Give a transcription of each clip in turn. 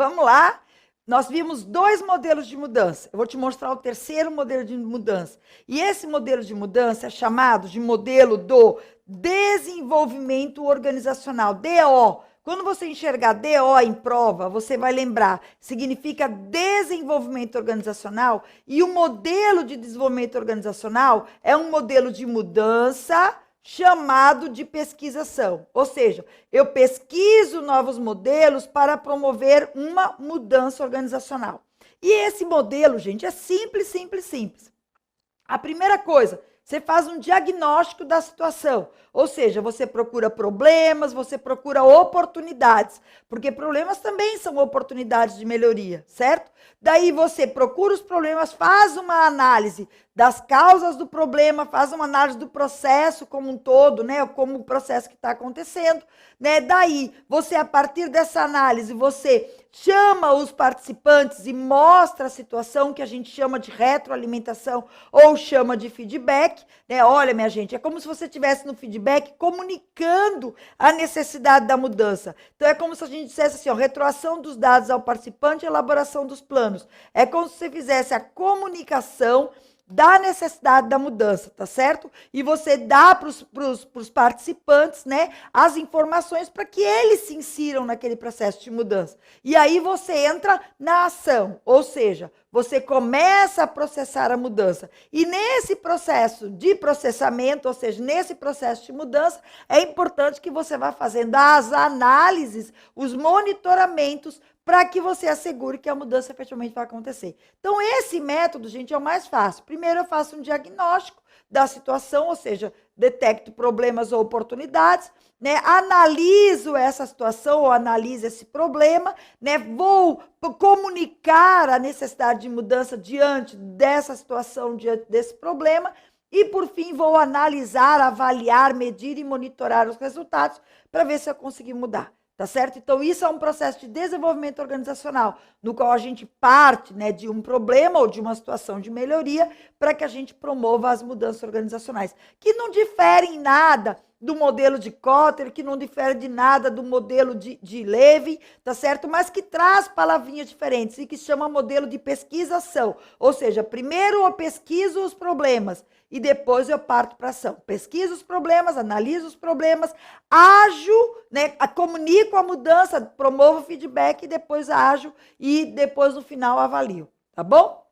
vamos lá. Nós vimos 2 modelos de mudança. Eu vou te mostrar o terceiro modelo de mudança. E esse modelo de mudança é chamado de modelo do desenvolvimento organizacional, DO. Quando você enxergar DO em prova, você vai lembrar, significa desenvolvimento organizacional, e o modelo de desenvolvimento organizacional é um modelo de mudança chamado de pesquisação. Ou seja, eu pesquiso novos modelos para promover uma mudança organizacional. E esse modelo, gente, é simples, simples, simples. A primeira coisa, você faz um diagnóstico da situação, ou seja, você procura problemas, você procura oportunidades, porque problemas também são oportunidades de melhoria, certo? Daí você procura os problemas, faz uma análise das causas do problema, faz uma análise do processo como um todo, né? Como o processo que está acontecendo, né? Daí você, a partir dessa análise, você chama os participantes e mostra a situação que a gente chama de retroalimentação ou chama de feedback, né? Olha, minha gente, é como se você estivesse no feedback comunicando a necessidade da mudança. Então, é como se a gente dissesse assim, ó, retroação dos dados ao participante e elaboração dos planos. É como se você fizesse a comunicação da necessidade da mudança, tá certo? E você dá para os participantes, né, as informações para que eles se insiram naquele processo de mudança. E aí você entra na ação, ou seja, você começa a processar a mudança. E nesse processo de processamento, ou seja, nesse processo de mudança, é importante que você vá fazendo as análises, os monitoramentos, para que você assegure que a mudança efetivamente vai acontecer. Então, esse método, gente, é o mais fácil. Primeiro, eu faço um diagnóstico da situação, ou seja, detecto problemas ou oportunidades, né? Analiso essa situação ou analiso esse problema, né? Vou comunicar a necessidade de mudança diante dessa situação, diante desse problema, e, por fim, vou analisar, avaliar, medir e monitorar os resultados para ver se eu consegui mudar. Tá certo? Então, isso é um processo de desenvolvimento organizacional, no qual a gente parte, né, de um problema ou de uma situação de melhoria para que a gente promova as mudanças organizacionais, que não diferem em nada do modelo de Kotter, que não difere de nada do modelo de Levy, tá certo? Mas que traz palavrinhas diferentes e que se chama modelo de pesquisação. Ou seja, primeiro eu pesquiso os problemas e depois eu parto para ação. Pesquiso os problemas, analiso os problemas, ajo, né, comunico a mudança, promovo o feedback e depois ajo e depois no final avalio, tá bom?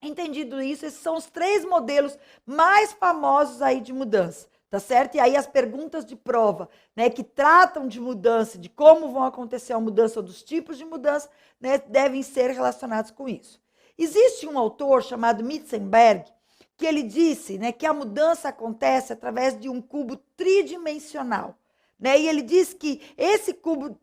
Entendido isso, esses são os 3 modelos mais famosos aí de mudança. Tá certo? E aí as perguntas de prova, né, que tratam de mudança, de como vão acontecer a mudança, ou dos tipos de mudança, né, devem ser relacionados com isso. Existe um autor chamado Mitzenberg, que ele disse, né, que a mudança acontece através de um cubo tridimensional. Né? E ele diz que esse cubo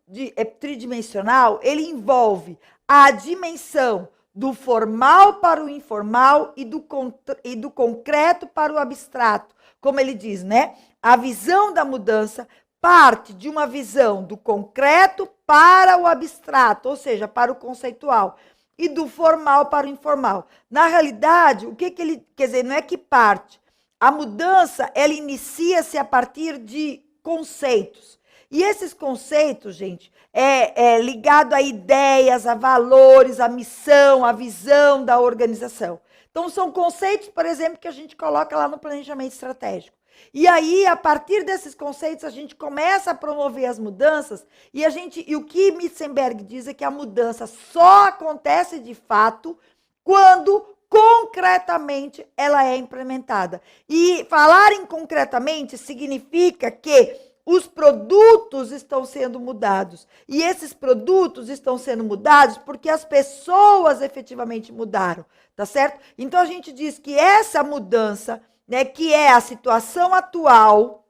tridimensional, ele envolve a dimensão do formal para o informal e do concreto para o abstrato. Como ele diz, né? A visão da mudança parte de uma visão do concreto para o abstrato, ou seja, para o conceitual, e do formal para o informal. Na realidade, o que ele quer dizer, não é que parte. A mudança, ela inicia-se a partir de conceitos. E esses conceitos, gente, é ligado a ideias, a valores, a missão, a visão da organização. Então, são conceitos, por exemplo, que a gente coloca lá no planejamento estratégico. E aí, a partir desses conceitos, a gente começa a promover as mudanças e o que Mitzenberg diz é que a mudança só acontece de fato quando concretamente ela é implementada. E falar em concretamente significa que os produtos estão sendo mudados. E esses produtos estão sendo mudados porque as pessoas efetivamente mudaram, tá certo? Então, a gente diz que essa mudança, né, que é a situação atual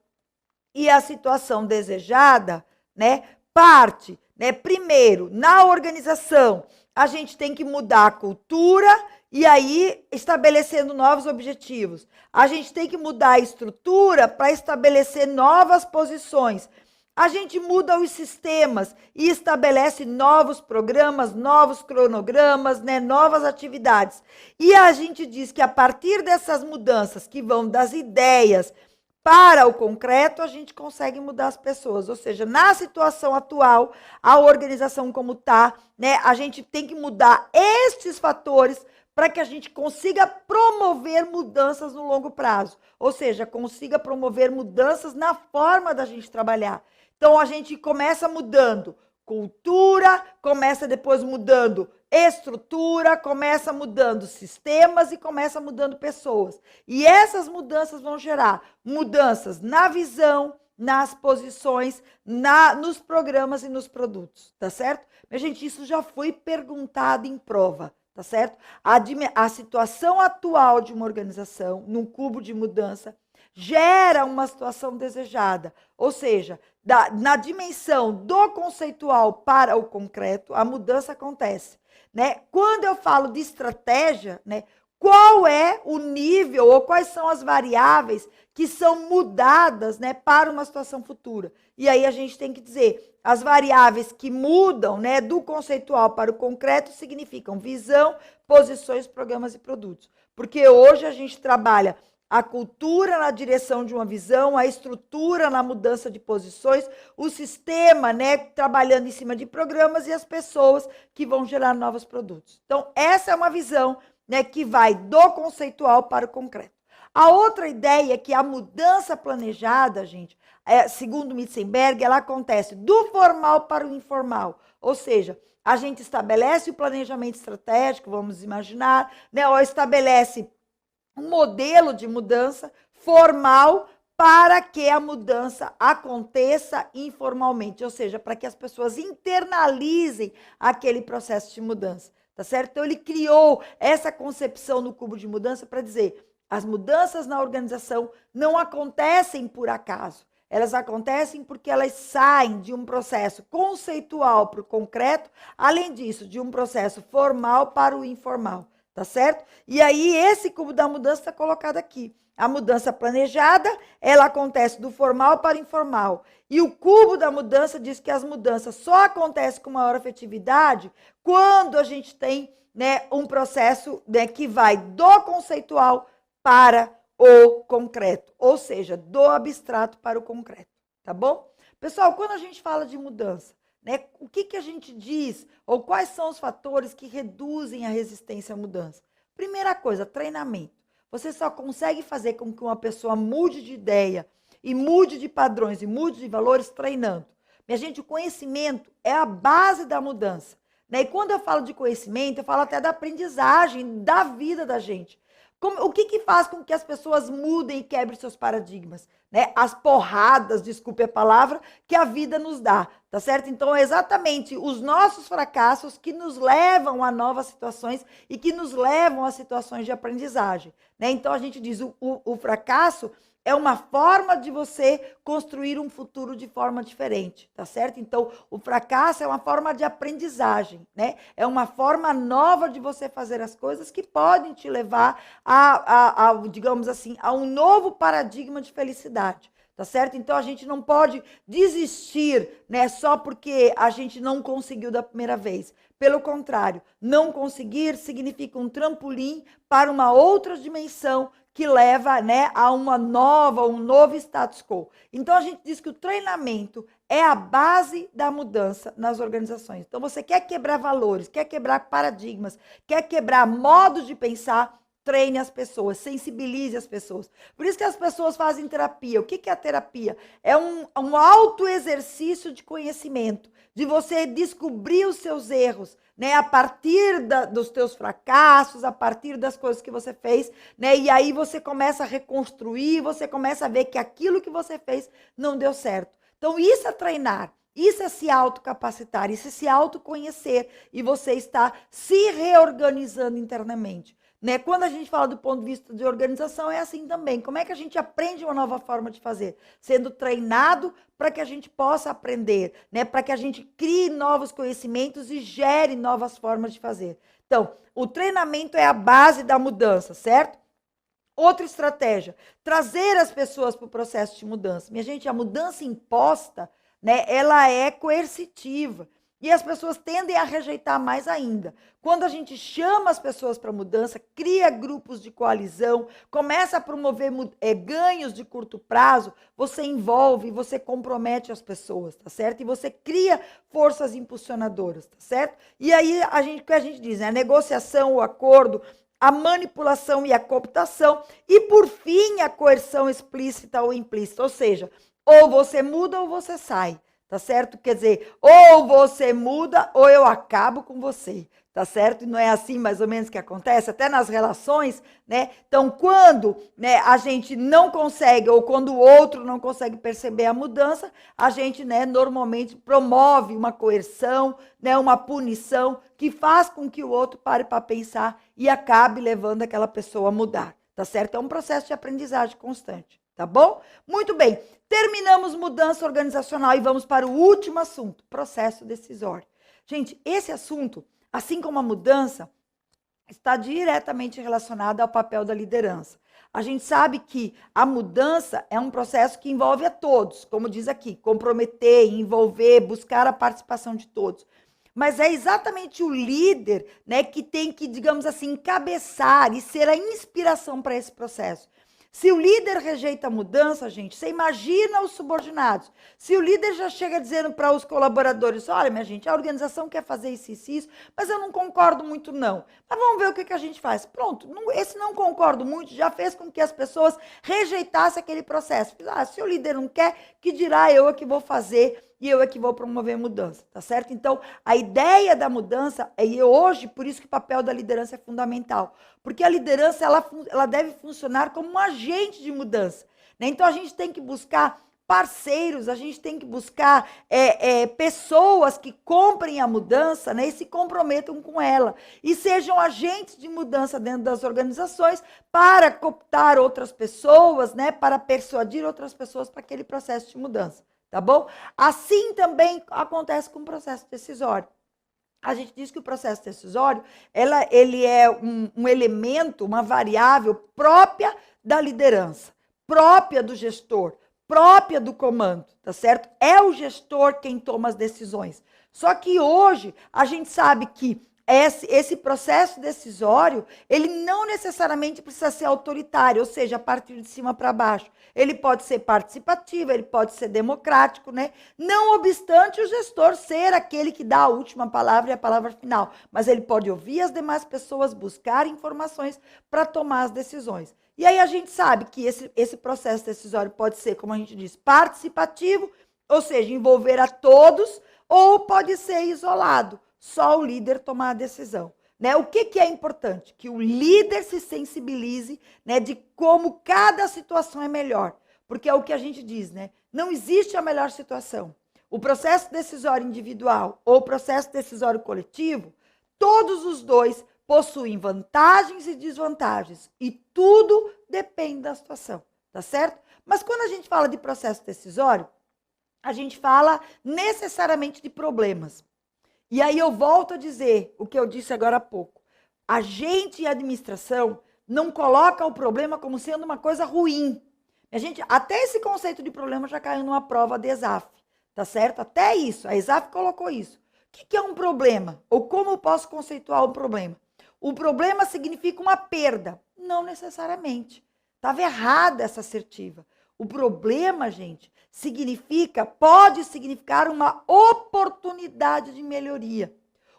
e a situação desejada, né, parte, né, primeiro, na organização, a gente tem que mudar a cultura e aí estabelecendo novos objetivos. A gente tem que mudar a estrutura para estabelecer novas posições. A gente muda os sistemas e estabelece novos programas, novos cronogramas, né, novas atividades. E a gente diz que a partir dessas mudanças que vão das ideias para o concreto, a gente consegue mudar as pessoas. Ou seja, na situação atual, a organização como está, né, a gente tem que mudar estes fatores para que a gente consiga promover mudanças no longo prazo. Ou seja, consiga promover mudanças na forma da gente trabalhar. Então, a gente começa mudando cultura, começa depois mudando estrutura, começa mudando sistemas e começa mudando pessoas. E essas mudanças vão gerar mudanças na visão, nas posições, nos programas e nos produtos, tá certo? Mas, gente, isso já foi perguntado em prova, tá certo? A situação atual de uma organização, num cubo de mudança, gera uma situação desejada, ou seja, na dimensão do conceitual para o concreto, a mudança acontece, né? Quando eu falo de estratégia, né, qual é o nível ou quais são as variáveis que são mudadas, né, para uma situação futura? E aí a gente tem que dizer, as variáveis que mudam, né, do conceitual para o concreto significam visão, posições, programas e produtos. Porque hoje a gente trabalha a cultura na direção de uma visão, a estrutura na mudança de posições, o sistema, né, trabalhando em cima de programas e as pessoas que vão gerar novos produtos. Então, essa é uma visão, né, que vai do conceitual para o concreto. A outra ideia é que a mudança planejada, gente, segundo Mitzenberg, ela acontece do formal para o informal. Ou seja, a gente estabelece o planejamento estratégico, vamos imaginar, né, ou estabelece um modelo de mudança formal para que a mudança aconteça informalmente, ou seja, para que as pessoas internalizem aquele processo de mudança, tá certo? Então, ele criou essa concepção no cubo de mudança para dizer, as mudanças na organização não acontecem por acaso, elas acontecem porque elas saem de um processo conceitual para o concreto, além disso, de um processo formal para o informal. Tá certo? E aí, esse cubo da mudança está colocado aqui. A mudança planejada, ela acontece do formal para o informal. E o cubo da mudança diz que as mudanças só acontecem com maior efetividade quando a gente tem, né, um processo, né, que vai do conceitual para o concreto. Ou seja, do abstrato para o concreto. Tá bom? Pessoal, quando a gente fala de mudança, né, o que a gente diz, ou quais são os fatores que reduzem a resistência à mudança? Primeira coisa, treinamento. Você só consegue fazer com que uma pessoa mude de ideia, e mude de padrões, e mude de valores treinando. Minha gente, o conhecimento é a base da mudança. Né? E quando eu falo de conhecimento, eu falo até da aprendizagem, da vida da gente. O que faz com que as pessoas mudem e quebrem seus paradigmas? Né? As porradas, desculpe a palavra, que a vida nos dá, tá certo? Então, é exatamente os nossos fracassos que nos levam a novas situações e que nos levam a situações de aprendizagem. Né? Então, a gente diz, o fracasso é uma forma de você construir um futuro de forma diferente, tá certo? Então, o fracasso é uma forma de aprendizagem, né? É uma forma nova de você fazer as coisas que podem te levar digamos assim, a um novo paradigma de felicidade, tá certo? Então, a gente não pode desistir, né, só porque a gente não conseguiu da primeira vez. Pelo contrário, não conseguir significa um trampolim para uma outra dimensão que leva, né, a um novo status quo. Então, a gente diz que o treinamento é a base da mudança nas organizações. Então, você quer quebrar valores, quer quebrar paradigmas, quer quebrar modos de pensar, treine as pessoas, sensibilize as pessoas. Por isso que as pessoas fazem terapia. O que é a terapia? É um autoexercício de conhecimento, de você descobrir os seus erros, né, a partir dos teus fracassos, a partir das coisas que você fez, né, e aí você começa a reconstruir, você começa a ver que aquilo que você fez não deu certo. Então, isso é treinar, isso é se autocapacitar, isso é se autoconhecer, e você está se reorganizando internamente. Né? Quando a gente fala do ponto de vista de organização, é assim também. Como é que a gente aprende uma nova forma de fazer? Sendo treinado para que a gente possa aprender, né? Para que a gente crie novos conhecimentos e gere novas formas de fazer. Então, o treinamento é a base da mudança, certo? Outra estratégia, trazer as pessoas para o processo de mudança. Minha gente, a mudança imposta, né, ela é coercitiva. E as pessoas tendem a rejeitar mais ainda. Quando a gente chama as pessoas para mudança, cria grupos de coalizão, começa a promover ganhos de curto prazo, você envolve, você compromete as pessoas, tá certo? E você cria forças impulsionadoras, tá certo? E aí o que a gente diz, né? A negociação, o acordo, a manipulação e a cooptação, e por fim a coerção explícita ou implícita, ou seja, ou você muda ou você sai. Tá certo? Quer dizer, ou você muda ou eu acabo com você, tá certo? E não é assim mais ou menos que acontece, até nas relações, né? Então, quando, né, a gente não consegue, ou quando o outro não consegue perceber a mudança, a gente, né, normalmente promove uma coerção, né, uma punição, que faz com que o outro pare para pensar e acabe levando aquela pessoa a mudar, tá certo? É um processo de aprendizagem constante. Tá bom? Muito bem. Terminamos mudança organizacional e vamos para o último assunto, processo decisório. Gente, esse assunto, assim como a mudança, está diretamente relacionado ao papel da liderança. A gente sabe que a mudança é um processo que envolve a todos, como diz aqui, comprometer, envolver, buscar a participação de todos. Mas é exatamente o líder, né, que tem que, digamos assim, encabeçar e ser a inspiração para esse processo. Se o líder rejeita a mudança, gente, você imagina os subordinados. Se o líder já chega dizendo para os colaboradores, olha, minha gente, a organização quer fazer isso, mas eu não concordo muito não. Mas vamos ver o que a gente faz. Pronto, esse não concordo muito já fez com que as pessoas rejeitassem aquele processo. Se o líder não quer, que dirá eu é que vou fazer e eu é que vou promover mudança, tá certo? Então, a ideia da mudança, e hoje, por isso que o papel da liderança é fundamental, porque a liderança, ela deve funcionar como um agente de mudança, né? Então, a gente tem que buscar parceiros, a gente tem que buscar pessoas que comprem a mudança, né, e se comprometam com ela, e sejam agentes de mudança dentro das organizações para cooptar outras pessoas, né, para persuadir outras pessoas para aquele processo de mudança. Tá bom? Assim também acontece com o processo decisório. A gente diz que o processo decisório, ele é um elemento, uma variável própria da liderança, própria do gestor, própria do comando, tá certo? É o gestor quem toma as decisões. Só que hoje a gente sabe que esse processo decisório, ele não necessariamente precisa ser autoritário, ou seja, a partir de cima para baixo. Ele pode ser participativo, ele pode ser democrático, né? Não obstante o gestor ser aquele que dá a última palavra e a palavra final, mas ele pode ouvir as demais pessoas, buscar informações para tomar as decisões. E aí a gente sabe que esse processo decisório pode ser, como a gente diz, participativo, ou seja, envolver a todos, ou pode ser isolado. Só o líder tomar a decisão. Né? O que é importante? Que o líder se sensibilize, né, de como cada situação é melhor. Porque é o que a gente diz, né? Não existe a melhor situação. O processo decisório individual ou o processo decisório coletivo, todos os dois possuem vantagens e desvantagens. E tudo depende da situação, tá certo? Mas quando a gente fala de processo decisório, a gente fala necessariamente de problemas. E aí eu volto a dizer o que eu disse agora há pouco. A gente e a administração não coloca o problema como sendo uma coisa ruim. A gente, até esse conceito de problema já caiu numa prova de ESAF, tá certo? Até isso, a ESAF colocou isso. O que é um problema? Ou como eu posso conceituar um problema? O problema significa uma perda. Não necessariamente. Estava errada essa assertiva. O problema, gente, pode significar uma oportunidade de melhoria.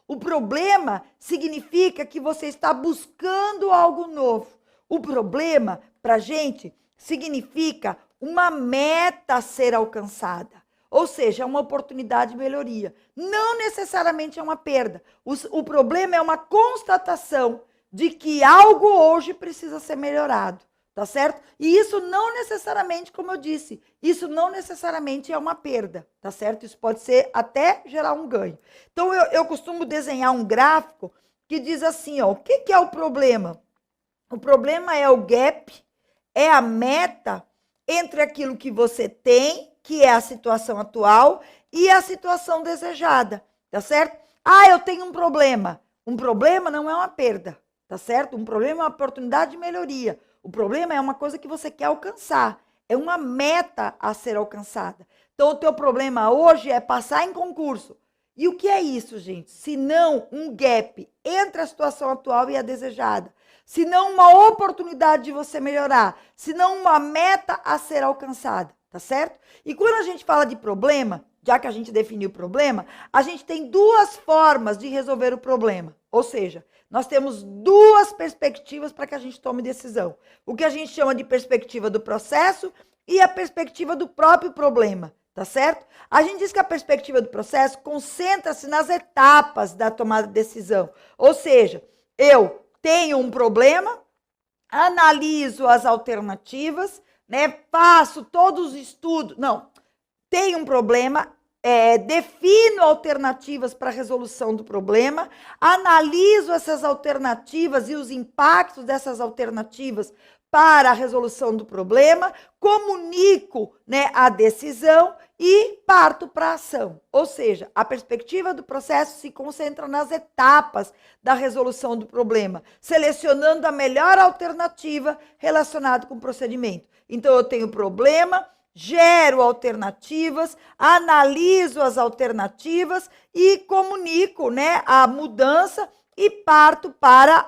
O problema significa que você está buscando algo novo. O problema, para a gente, significa uma meta a ser alcançada. Ou seja, é uma oportunidade de melhoria. Não necessariamente é uma perda. O problema é uma constatação de que algo hoje precisa ser melhorado. Tá certo? E isso não necessariamente, como eu disse, isso não necessariamente é uma perda, tá certo? Isso pode ser até gerar um ganho. Então, eu costumo desenhar um gráfico que diz assim, ó, o que é o problema? O problema é o gap, é a meta entre aquilo que você tem, que é a situação atual, e a situação desejada, tá certo? Eu tenho um problema. Um problema não é uma perda, tá certo? Um problema é uma oportunidade de melhoria. O problema é uma coisa que você quer alcançar. É uma meta a ser alcançada. Então, o teu problema hoje é passar em concurso. E o que é isso, gente? Se não um gap entre a situação atual e a desejada. Se não uma oportunidade de você melhorar. Se não uma meta a ser alcançada, tá certo? E quando a gente fala de problema, já que a gente definiu o problema, a gente tem duas formas de resolver o problema. Ou seja, nós temos duas perspectivas para que a gente tome decisão. O que a gente chama de perspectiva do processo e a perspectiva do próprio problema. Tá certo? A gente diz que a perspectiva do processo concentra-se nas etapas da tomada de decisão. Ou seja, eu tenho um problema, analiso as alternativas, né? Faço todos os estudos. Não, tenho um problema, defino alternativas para a resolução do problema, analiso essas alternativas e os impactos dessas alternativas para a resolução do problema, comunico, né, a decisão e parto para a ação. Ou seja, a perspectiva do processo se concentra nas etapas da resolução do problema, selecionando a melhor alternativa relacionada com o procedimento. Então, eu tenho problema, gero alternativas, analiso as alternativas e comunico, né, a mudança e parto para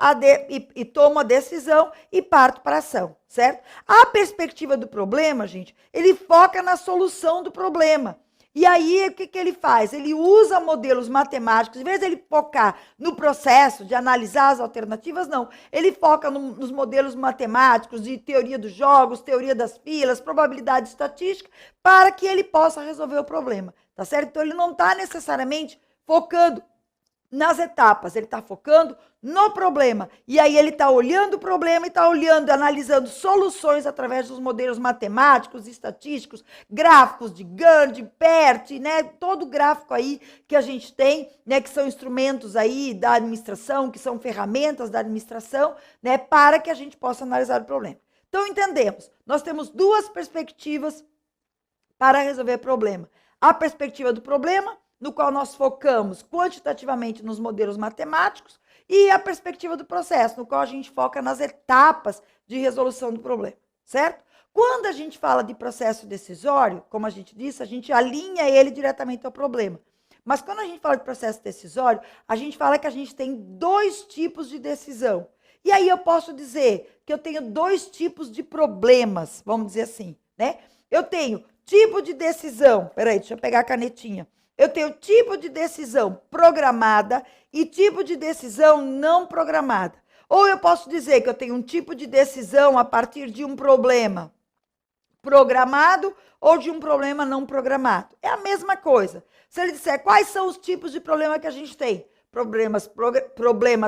e tomo a decisão e parto para a ação, certo? A perspectiva do problema, gente, ele foca na solução do problema. E aí, o que ele faz? Ele usa modelos matemáticos, em vez de ele focar no processo de analisar as alternativas, não. Ele foca nos modelos matemáticos de teoria dos jogos, teoria das filas, probabilidade estatística, para que ele possa resolver o problema, tá certo? Então, ele não está necessariamente focando nas etapas, ele está focando no problema. E aí ele está olhando o problema e está olhando, analisando soluções através dos modelos matemáticos, estatísticos, gráficos de Gann, de PERT, né? Todo gráfico aí que a gente tem, né? Que são instrumentos aí da administração, que são ferramentas da administração, né? Para que a gente possa analisar o problema. Então, entendemos, nós temos duas perspectivas para resolver o problema. A perspectiva do problema, no qual nós focamos quantitativamente nos modelos matemáticos, e a perspectiva do processo, no qual a gente foca nas etapas de resolução do problema, certo? Quando a gente fala de processo decisório, como a gente disse, a gente alinha ele diretamente ao problema. Mas quando a gente fala de processo decisório, a gente fala que a gente tem dois tipos de decisão. E aí eu posso dizer que eu tenho dois tipos de problemas, vamos dizer assim, né? Eu tenho tipo de decisão, peraí, deixa eu pegar a canetinha. Eu tenho tipo de decisão programada e tipo de decisão não programada. Ou eu posso dizer que eu tenho um tipo de decisão a partir de um problema programado ou de um problema não programado. É a mesma coisa. Se ele disser quais são os tipos de problema que a gente tem, problemas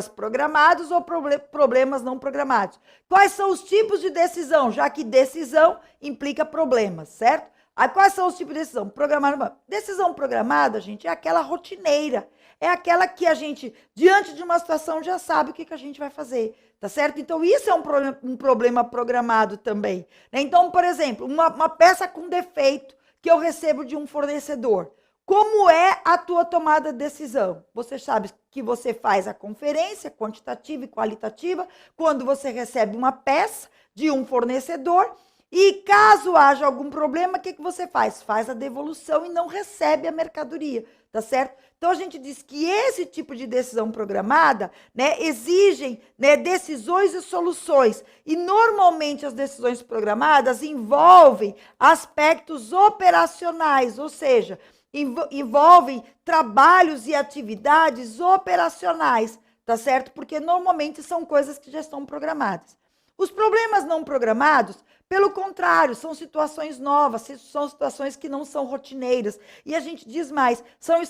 programados ou problemas não programados. Quais são os tipos de decisão, já que decisão implica problemas, certo? Aí, quais são os tipos de decisão? Programada. Decisão programada, gente, é aquela rotineira. É aquela que a gente, diante de uma situação, já sabe o que a gente vai fazer, tá certo? Então, isso é um problema programado também, né? Então, por exemplo, uma peça com defeito que eu recebo de um fornecedor. Como é a tua tomada de decisão? Você sabe que você faz a conferência quantitativa e qualitativa quando você recebe uma peça de um fornecedor. E caso haja algum problema, o que você faz? Faz a devolução e não recebe a mercadoria, tá certo? Então, a gente diz que esse tipo de decisão programada, né, exigem, né, decisões e soluções. E, normalmente, as decisões programadas envolvem aspectos operacionais, ou seja, envolvem trabalhos e atividades operacionais, tá certo? Porque, normalmente, são coisas que já estão programadas. Os problemas não programados, pelo contrário, são situações novas, são situações que não são rotineiras. E a gente diz mais, são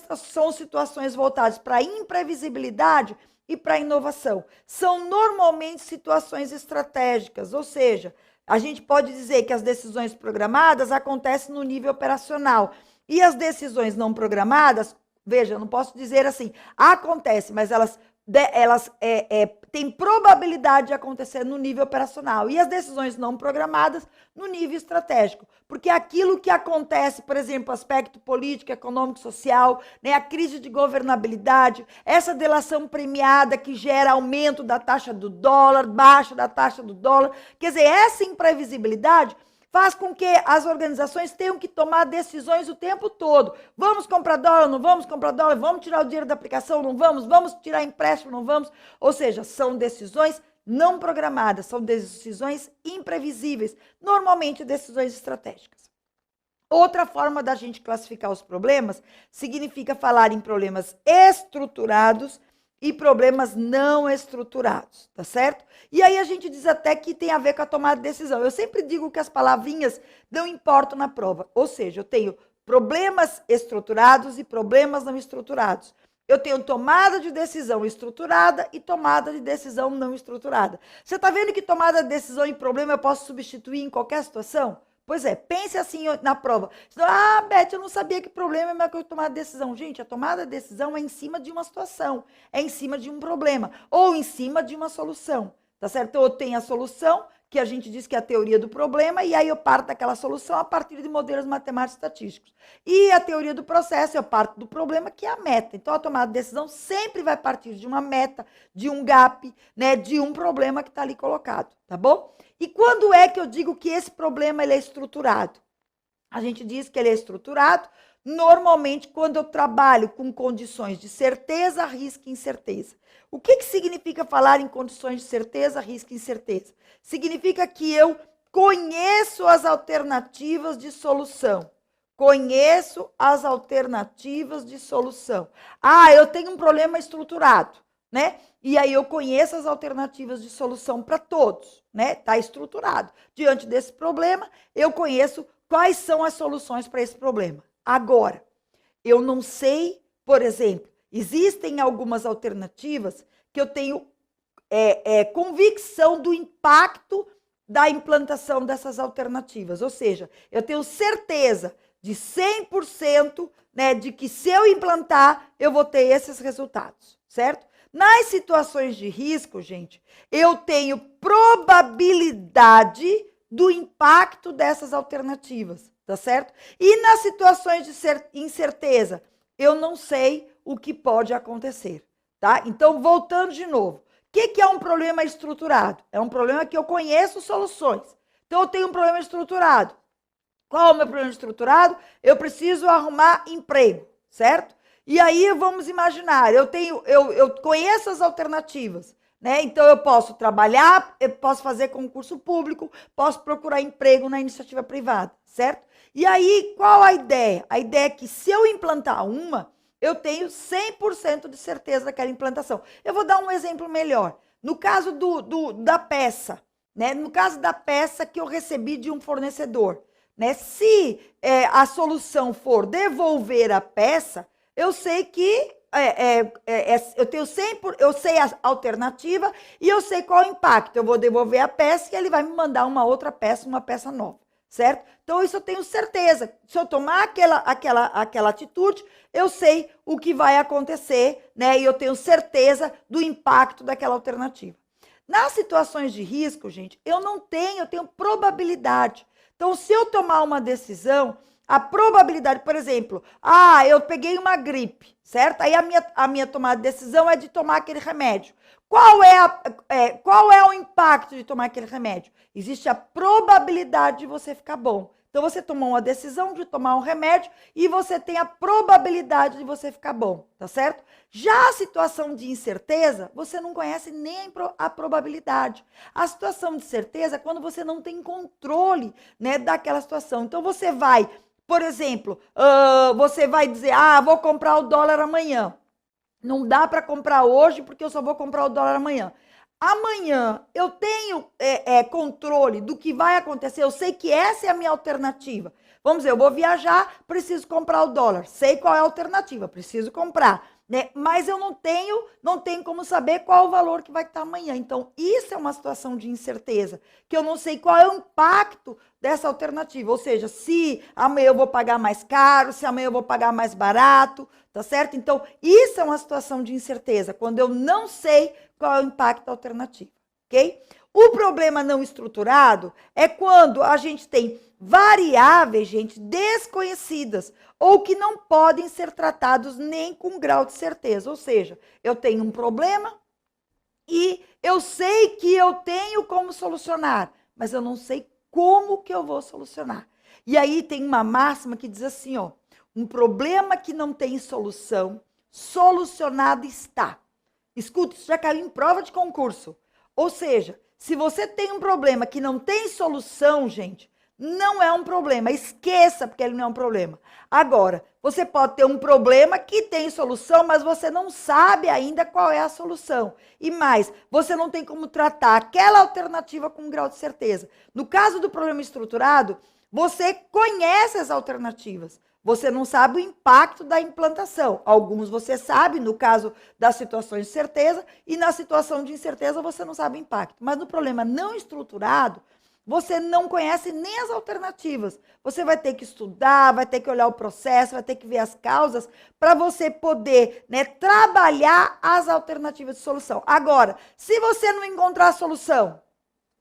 situações voltadas para a imprevisibilidade e para a inovação. São normalmente situações estratégicas, ou seja, a gente pode dizer que as decisões programadas acontecem no nível operacional. E as decisões não programadas, veja, eu não posso dizer assim, acontece, mas elas têm probabilidade de acontecer no nível operacional. E as decisões não programadas no nível estratégico. Porque aquilo que acontece, por exemplo, aspecto político, econômico, social, né, a crise de governabilidade, essa delação premiada que gera aumento da taxa do dólar, baixa da taxa do dólar, quer dizer, essa imprevisibilidade faz com que as organizações tenham que tomar decisões o tempo todo. Vamos comprar dólar, não vamos comprar dólar? Vamos tirar o dinheiro da aplicação, não vamos? Vamos tirar empréstimo, não vamos? Ou seja, são decisões não programadas, são decisões imprevisíveis, normalmente decisões estratégicas. Outra forma da gente classificar os problemas significa falar em problemas estruturados e problemas não estruturados, tá certo? E aí a gente diz até que tem a ver com a tomada de decisão. Eu sempre digo que as palavrinhas não importam na prova, ou seja, eu tenho problemas estruturados e problemas não estruturados. Eu tenho tomada de decisão estruturada e tomada de decisão não estruturada. Você está vendo que tomada de decisão e problema eu posso substituir em qualquer situação? Pois é, pense assim na prova. Ah, Beth, eu não sabia que problema é que eu tomar decisão. Gente, a tomada de decisão é em cima de uma situação, é em cima de um problema, ou em cima de uma solução, tá certo? Então, eu tenho a solução, que a gente diz que é a teoria do problema, e aí eu parto daquela solução a partir de modelos matemáticos estatísticos. E a teoria do processo, eu parto do problema, que é a meta. Então, a tomada de decisão sempre vai partir de uma meta, de um gap, né, de um problema que está ali colocado, tá bom? E quando é que eu digo que esse problema ele é estruturado? A gente diz que ele é estruturado normalmente quando eu trabalho com condições de certeza, risco e incerteza. O que significa falar em condições de certeza, risco e incerteza? Significa que eu conheço as alternativas de solução. Conheço as alternativas de solução. Ah, eu tenho um problema estruturado, né? E aí eu conheço as alternativas de solução para todos, né? Está estruturado. Diante desse problema, eu conheço quais são as soluções para esse problema. Agora, eu não sei, por exemplo, existem algumas alternativas que eu tenho convicção do impacto da implantação dessas alternativas. Ou seja, eu tenho certeza de 100%, né, de que se eu implantar, eu vou ter esses resultados, certo? Nas situações de risco, gente, eu tenho probabilidade do impacto dessas alternativas, tá certo? E nas situações de incerteza, eu não sei o que pode acontecer, tá? Então, voltando de novo, o que é um problema estruturado? É um problema que eu conheço soluções. Então, eu tenho um problema estruturado. Qual é o meu problema estruturado? Eu preciso arrumar emprego, certo? E aí, vamos imaginar, eu conheço as alternativas, né? Então, eu posso trabalhar, eu posso fazer concurso público, posso procurar emprego na iniciativa privada, certo? E aí, qual a ideia? A ideia é que se eu implantar uma, eu tenho 100% de certeza daquela implantação. Eu vou dar um exemplo melhor. No caso da peça, né? No caso da peça que eu recebi de um fornecedor, né? Se a solução for devolver a peça, eu sei que eu sei a alternativa e eu sei qual é o impacto. Eu vou devolver a peça e ele vai me mandar uma outra peça, uma peça nova, certo? Então, isso eu tenho certeza. Se eu tomar aquela atitude, eu sei o que vai acontecer, né? E eu tenho certeza do impacto daquela alternativa. Nas situações de risco, gente, eu tenho probabilidade. Então, se eu tomar uma decisão, a probabilidade, por exemplo, eu peguei uma gripe, certo? Aí a minha tomada de decisão é de tomar aquele remédio. Qual é o impacto de tomar aquele remédio? Existe a probabilidade de você ficar bom. Então, você tomou uma decisão de tomar um remédio e você tem a probabilidade de você ficar bom, tá certo? Já a situação de incerteza, você não conhece nem a probabilidade. A situação de certeza é quando você não tem controle, né, daquela situação. Então, você vai, por exemplo, você vai dizer, vou comprar o dólar amanhã. Não dá para comprar hoje porque eu só vou comprar o dólar amanhã. Amanhã eu tenho controle do que vai acontecer, eu sei que essa é a minha alternativa. Vamos dizer, eu vou viajar, preciso comprar o dólar. Sei qual é a alternativa, preciso comprar, né? Mas eu não tenho como saber qual o valor que vai estar amanhã. Então, isso é uma situação de incerteza, que eu não sei qual é o impacto dessa alternativa. Ou seja, se amanhã eu vou pagar mais caro, se amanhã eu vou pagar mais barato, tá certo? Então, isso é uma situação de incerteza, quando eu não sei qual é o impacto da alternativa, ok? O problema não estruturado é quando a gente tem variáveis, gente, desconhecidas ou que não podem ser tratados nem com grau de certeza. Ou seja, eu tenho um problema e eu sei que eu tenho como solucionar, mas eu não sei como que eu vou solucionar. E aí tem uma máxima que diz assim, ó, um problema que não tem solução, solucionado está. Escuta, isso já caiu em prova de concurso. Ou seja, se você tem um problema que não tem solução, gente, não é um problema. Esqueça, porque ele não é um problema. Agora, você pode ter um problema que tem solução, mas você não sabe ainda qual é a solução. E mais, você não tem como tratar aquela alternativa com um grau de certeza. No caso do problema estruturado, você conhece as alternativas. Você não sabe o impacto da implantação. Alguns você sabe, no caso das situações de certeza, e na situação de incerteza você não sabe o impacto. Mas no problema não estruturado, você não conhece nem as alternativas. Você vai ter que estudar, vai ter que olhar o processo, vai ter que ver as causas para você poder, né, trabalhar as alternativas de solução. Agora, se você não encontrar a solução,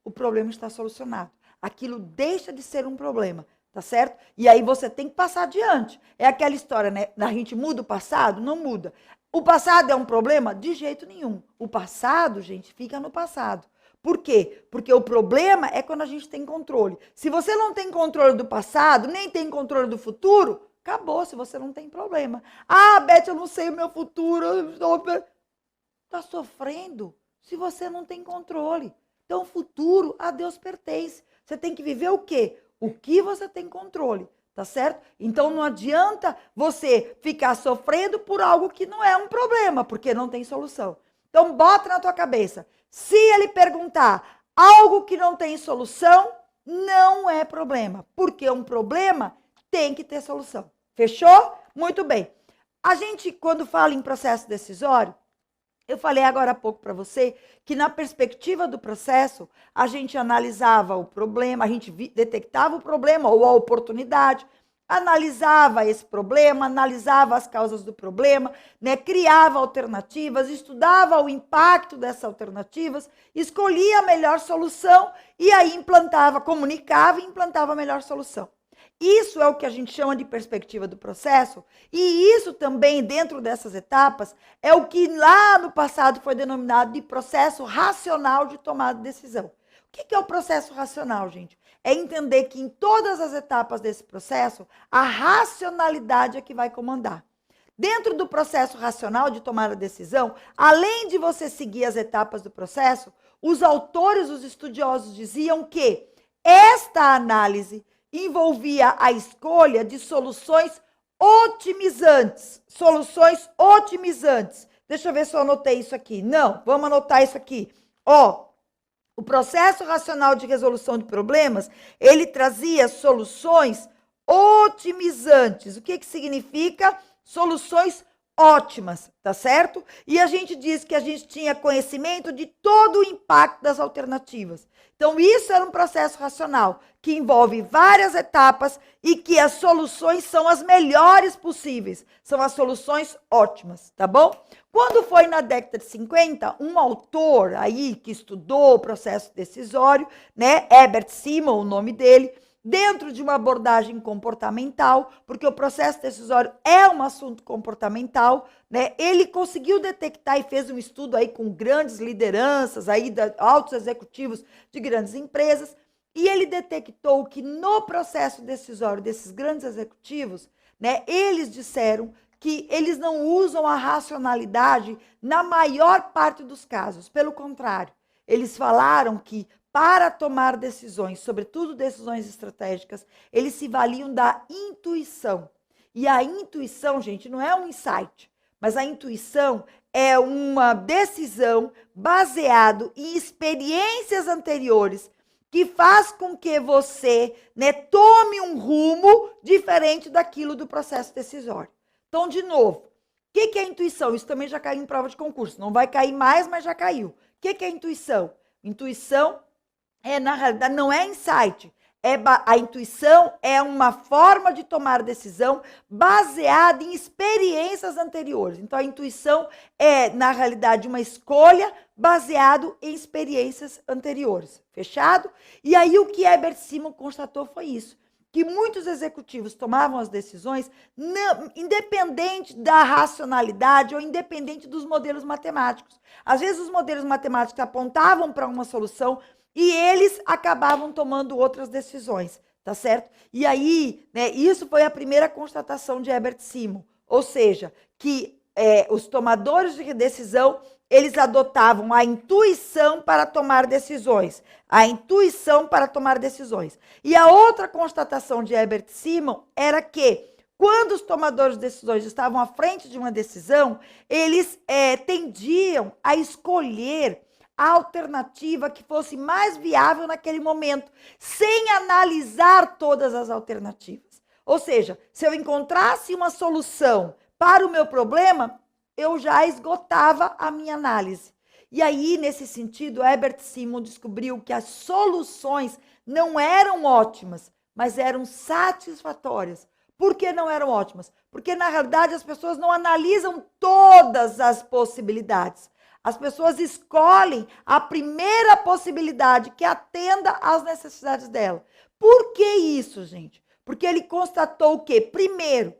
o problema está solucionado. Aquilo deixa de ser um problema, tá certo? E aí você tem que passar adiante. É aquela história, né? A gente muda o passado? Não muda. O passado é um problema? De jeito nenhum. O passado, gente, fica no passado. Por quê? Porque o problema é quando a gente tem controle. Se você não tem controle do passado, nem tem controle do futuro, acabou, se você não tem problema. Ah, Beth, eu não sei o meu futuro. Está sofrendo se você não tem controle. Então, o futuro a Deus pertence. Você tem que viver o quê? O que você tem controle, tá certo? Então, não adianta você ficar sofrendo por algo que não é um problema, porque não tem solução. Então, bota na tua cabeça. Se ele perguntar algo que não tem solução, não é problema. Porque um problema tem que ter solução. Fechou? Muito bem. A gente, quando fala em processo decisório, eu falei agora há pouco para você que na perspectiva do processo, a gente analisava o problema, a gente detectava o problema ou a oportunidade, analisava esse problema, analisava as causas do problema, né, criava alternativas, estudava o impacto dessas alternativas, escolhia a melhor solução e aí implantava, comunicava e implantava a melhor solução. Isso é o que a gente chama de perspectiva do processo, e isso também, dentro dessas etapas, é o que lá no passado foi denominado de processo racional de tomada de decisão. O que é o processo racional, gente? É entender que em todas as etapas desse processo, a racionalidade é que vai comandar. Dentro do processo racional de tomar a decisão, além de você seguir as etapas do processo, os autores, os estudiosos diziam que esta análise envolvia a escolha de soluções otimizantes. Soluções otimizantes. Deixa eu ver se eu anotei isso aqui. Não, vamos anotar isso aqui. Ó, o processo racional de resolução de problemas, ele trazia soluções otimizantes. O que significa? Soluções ótimas, tá certo? E a gente diz que a gente tinha conhecimento de todo o impacto das alternativas. Então, isso era um processo racional, que envolve várias etapas e que as soluções são as melhores possíveis. São as soluções ótimas, tá bom? Quando foi na década de 50, um autor aí que estudou o processo decisório, né, Herbert Simon, o nome dele, dentro de uma abordagem comportamental, porque o processo decisório é um assunto comportamental, né? Ele conseguiu detectar e fez um estudo aí com grandes lideranças, aí altos executivos de grandes empresas, e ele detectou que no processo decisório desses grandes executivos, né, eles disseram que eles não usam a racionalidade na maior parte dos casos. Pelo contrário, eles falaram que para tomar decisões, sobretudo decisões estratégicas, eles se valiam da intuição. E a intuição, gente, não é um insight, mas a intuição é uma decisão baseada em experiências anteriores que faz com que você, né, tome um rumo diferente daquilo do processo decisório. Então, de novo, o que é intuição? Isso também já caiu em prova de concurso. Não vai cair mais, mas já caiu. O que é intuição? Intuição na realidade, não é insight. A intuição é uma forma de tomar decisão baseada em experiências anteriores. Então, a intuição é, na realidade, uma escolha baseada em experiências anteriores. Fechado? E aí, o que Herbert Simon constatou foi isso. que muitos executivos tomavam as decisões, independente da racionalidade ou independente dos modelos matemáticos. Às vezes os modelos matemáticos apontavam para uma solução e eles acabavam tomando outras decisões, tá certo? E aí, né, isso foi a primeira constatação de Herbert Simon, ou seja, que os tomadores de decisão, eles adotavam a intuição para tomar decisões. A intuição para tomar decisões. E a outra constatação de Herbert Simon era que, quando os tomadores de decisões estavam à frente de uma decisão, eles tendiam a escolher a alternativa que fosse mais viável naquele momento, sem analisar todas as alternativas. Ou seja, se eu encontrasse uma solução para o meu problema, eu já esgotava a minha análise. E aí, nesse sentido, Herbert Simon descobriu que as soluções não eram ótimas, mas eram satisfatórias. Por que não eram ótimas? Porque, na realidade, as pessoas não analisam todas as possibilidades. As pessoas escolhem a primeira possibilidade que atenda às necessidades dela. Por que isso, gente? Porque ele constatou o quê? Primeiro,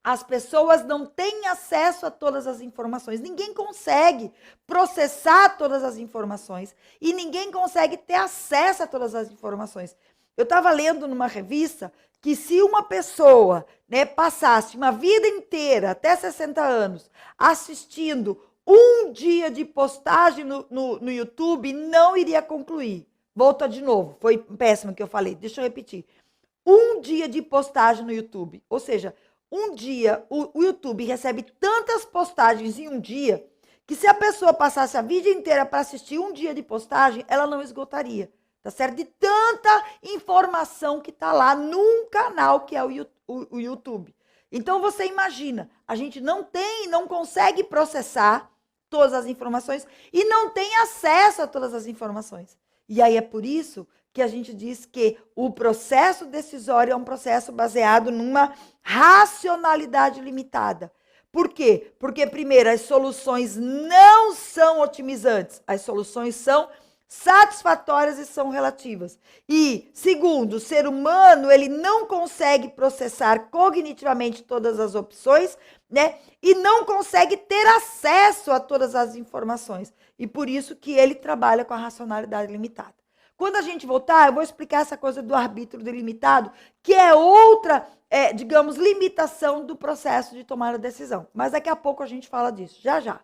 as pessoas não têm acesso a todas as informações. Ninguém consegue processar todas as informações e ninguém consegue ter acesso a todas as informações. Eu estava lendo numa revista que se uma pessoa, né, passasse uma vida inteira, até 60 anos, assistindo um dia de postagem no YouTube, não iria concluir. Volta de novo, foi péssimo o que eu falei, deixa eu repetir. Um dia de postagem no YouTube, ou seja, um dia, o YouTube recebe tantas postagens em um dia, que se a pessoa passasse a vida inteira para assistir um dia de postagem, ela não esgotaria, tá certo? De tanta informação que está lá num canal que é o YouTube. Então, você imagina, a gente não consegue processar todas as informações e não tem acesso a todas as informações. E aí é por isso que a gente diz que o processo decisório é um processo baseado numa racionalidade limitada. Por quê? Porque, primeiro, as soluções não são otimizantes, as soluções são satisfatórias e são relativas. E, segundo, o ser humano, ele não consegue processar cognitivamente todas as opções, né? E não consegue ter acesso a todas as informações. E por isso que ele trabalha com a racionalidade limitada. Quando a gente voltar, eu vou explicar essa coisa do arbítrio delimitado, que é outra, digamos, limitação do processo de tomar a decisão. Mas daqui a pouco a gente fala disso, já já.